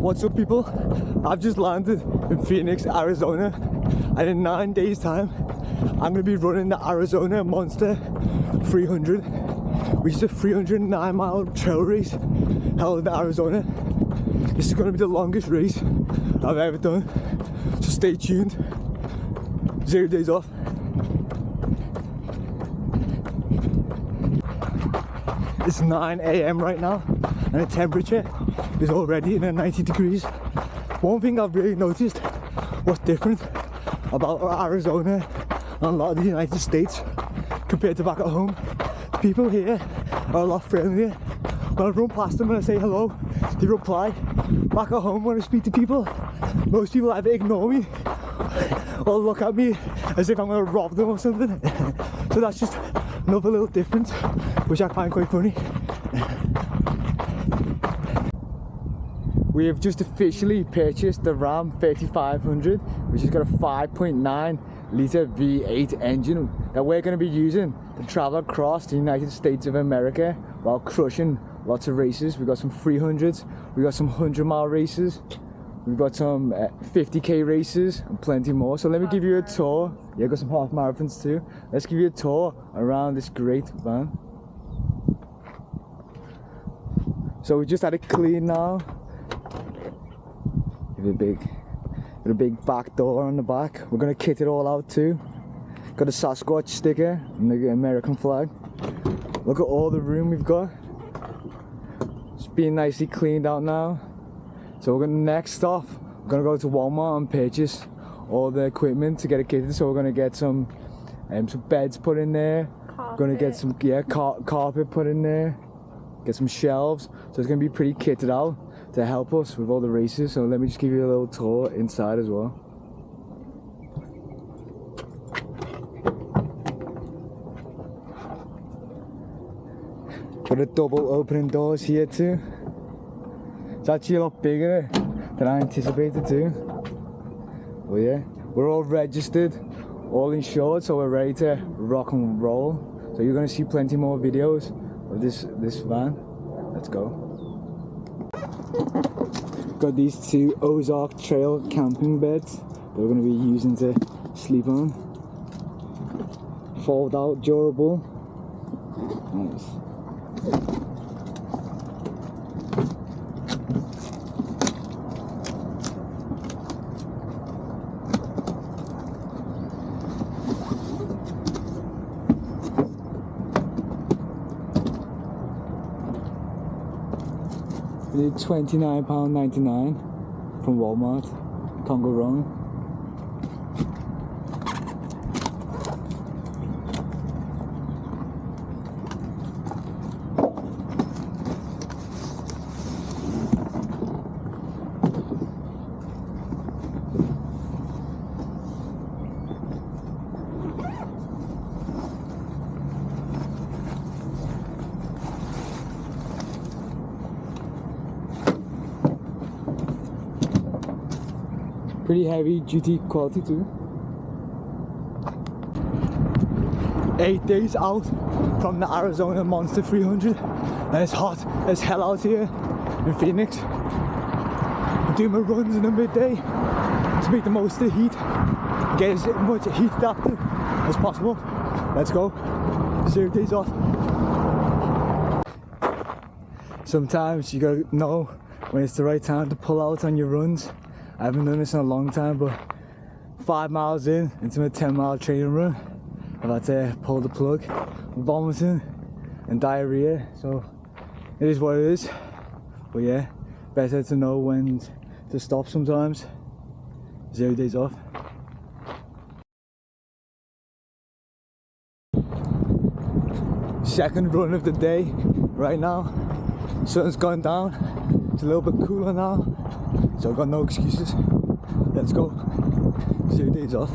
What's up, people? I've just landed in Phoenix, Arizona, and in 9 days time I'm going to be running the Arizona Monster 300, which is a 309-mile trail race held in Arizona. This is going to be the longest race I've ever done, so stay tuned. 0 days off. It's 9 a.m. right now and the temperature is already in the 90 degrees. One thing I've really noticed what's different about Arizona and a lot of the United States compared to back at home. People here are a lot friendlier. When I run past them and I say hello, they reply. Back at home when I speak to people, most people either ignore me or look at me as if I'm going to rob them or something. So that's just another little difference, which I find quite funny. We have just officially purchased the Ram 3500, which has got a 5.9 litre V8 engine that we're going to be using to travel across the United States of America while crushing lots of races. We've got some 300s, we've got some 100-mile races, we've got some 50k races and plenty more. So let me give you a tour. Yeah, got some half marathons too. Let's give you a tour around this great van. So we just had it clean now. With a big back door on the back. We're gonna kit it all out too. Got a Sasquatch sticker and the American flag. Look at all the room we've got. It's being nicely cleaned out now. So we're gonna next off. We're gonna go to Walmart and purchase all the equipment to get it kitted. So we're gonna get some beds put in there. We're gonna get some carpet put in there. Get some shelves. So it's gonna be pretty kitted out to help us with all the races. So let me just give you a little tour inside as well. Got a double opening doors here too. It's actually a lot bigger than I anticipated too. Well, yeah, we're all registered, all insured, so we're ready to rock and roll. So you're gonna see plenty more videos of this van. Let's go. Got these two Ozark Trail camping beds that we're going to be using to sleep on. Fold out, durable. Nice. £29.99 from Walmart. Can't go wrong. Pretty heavy duty quality too. 8 days out from the Arizona Monster 300 and it's hot as hell out here in Phoenix. I'm doing my runs in the midday to make the most of the heat, get as much heat adapted as possible. Let's go. 0 days off. Sometimes you gotta know when it's the right time to pull out on your runs. I haven't done this in a long time, but 5 miles into my 10-mile training run, I've had to pull the plug. I'm vomiting and diarrhea, so it is what it is. But yeah, better to know when to stop sometimes. 0 days off. Second run of the day right now. Sun's gone down. It's a little bit cooler now, so I've got no excuses. Let's go. 0 days off.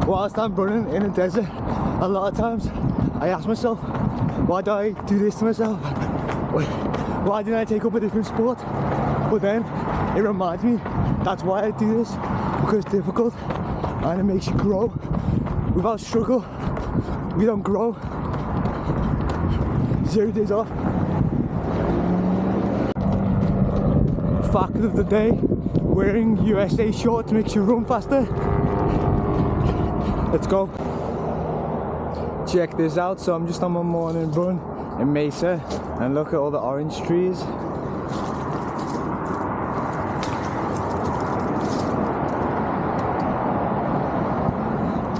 Whilst I'm running in the desert, a lot of times I ask myself, why do I do this to myself? Why didn't I take up a different sport? But then it reminds me that's why I do this, because it's difficult and it makes you grow. Without struggle, we don't grow. 0 days off. fact of the day, wearing USA shorts makes you run faster. Let's go. Check this out. So I'm just on my morning run in Mesa, and look at all the orange trees.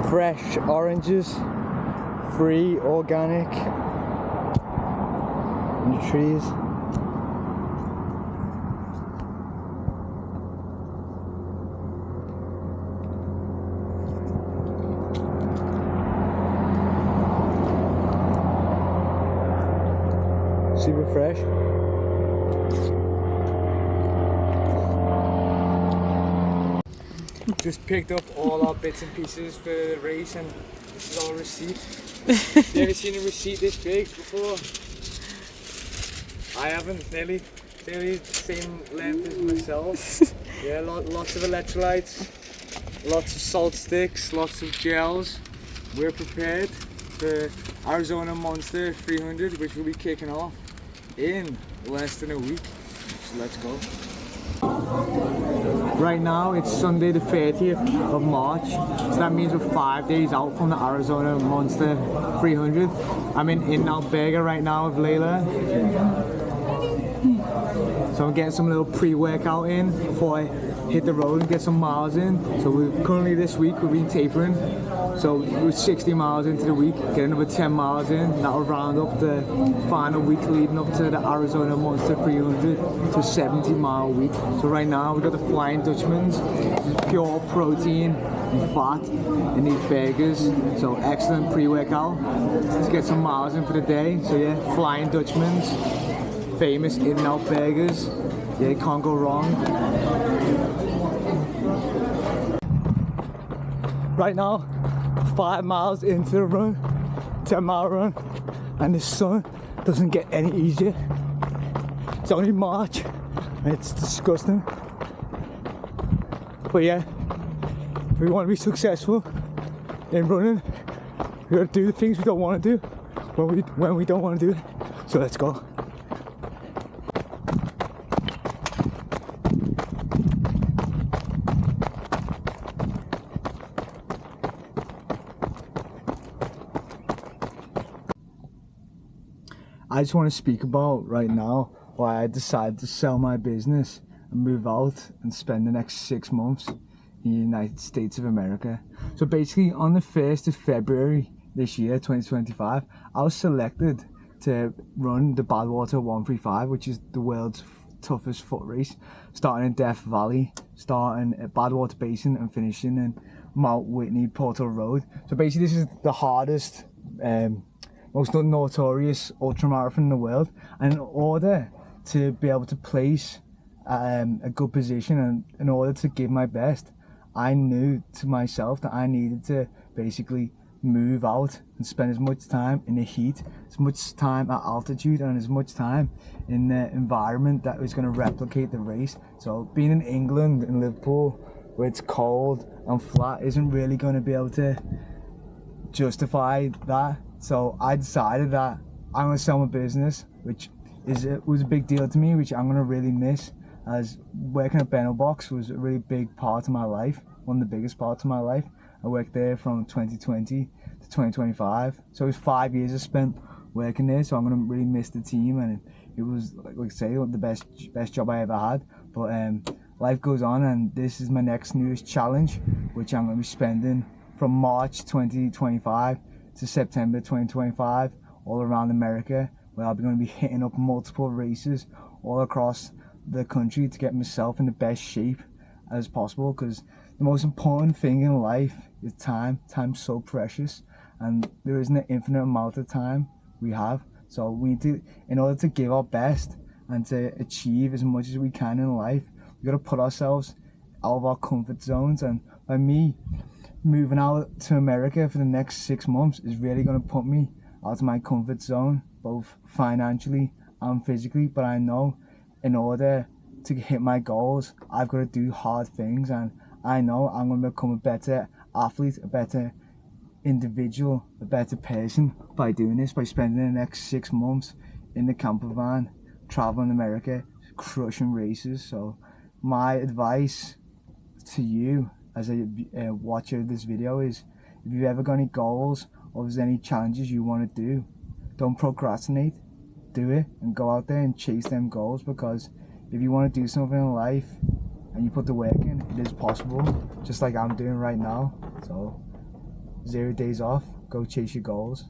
Fresh oranges, free, organic, in the trees. Super fresh. Just picked up all our bits and pieces for the race, and this is our receipt. You ever seen a receipt this big before? I haven't. Nearly the same length as myself. Yeah, lots of electrolytes, lots of salt sticks, lots of gels. We're prepared for Arizona Monster 300, which will be kicking off in less than a week. So let's go. Right now it's Sunday the 30th of March, so that means we're 5 days out from the Arizona Monster 300. I'm in In-N-Out Burger right now with Layla. So I'm getting some little pre-workout in before I hit the road and get some miles in. So currently this week we've been tapering. So we're 60 miles into the week, get another 10 miles in. That'll round up the final week leading up to the Arizona Monster 300 to a 70-mile week. So right now we've got the Flying Dutchman's, pure protein and fat in these burgers. So excellent pre-workout to get some miles in for the day. So yeah, Flying Dutchman's, famous In-N-Out burgers. Yeah, you can't go wrong. Right now, 5 miles into the run, 10-mile run, and the sun doesn't get any easier. It's only March and it's disgusting. But yeah, if we want to be successful in running, we gotta do the things we don't want to do when we don't want to do it. So let's go. I just want to speak about right now why I decided to sell my business and move out and spend the next 6 months in the United States of America. So basically on the 1st of February this year, 2025, I was selected to run the Badwater 135, which is the world's toughest foot race, starting in Death Valley, starting at Badwater Basin and finishing in Mount Whitney Portal Road. So basically this is the hardest, most notorious ultramarathon in the world, and in order to be able to place a good position and in order to give my best, I knew to myself that I needed to basically move out and spend as much time in the heat, as much time at altitude, and as much time in the environment that was going to replicate the race. So being in England, in Liverpool, where it's cold and flat, isn't really going to be able to justify that. So I decided that I'm going to sell my business, which was a big deal to me, which I'm going to really miss, as working at Benno Box was a really big part of my life, one of the biggest parts of my life. I worked there from 2020 to 2025, so it was 5 years I spent working there, so I'm going to really miss the team, and it was, like I say, the best job I ever had. But life goes on, and this is my next newest challenge, which I'm going to be spending from March 2025 to September 2025 all around America, where I'm going to be hitting up multiple races all across the country to get myself in the best shape as possible, because the most important thing in life is time. Time's so precious, and there isn't an infinite amount of time we have. So we need to, in order to give our best and to achieve as much as we can in life, we got to put ourselves out of our comfort zones. And by me moving out to America for the next 6 months is really going to put me out of my comfort zone, both financially and physically. But I know in order to hit my goals, I've got to do hard things, and I know I'm going to become a better athlete, a better individual, a better person by doing this, by spending the next 6 months in the camper van, traveling America, crushing races. So my advice to you as a watcher of this video is, if you've ever got any goals or if there's any challenges you want to do, don't procrastinate. Do it and go out there and chase them goals, because if you want to do something in life and you put the work in, it is possible, just like I'm doing right now. So 0 days off, go chase your goals.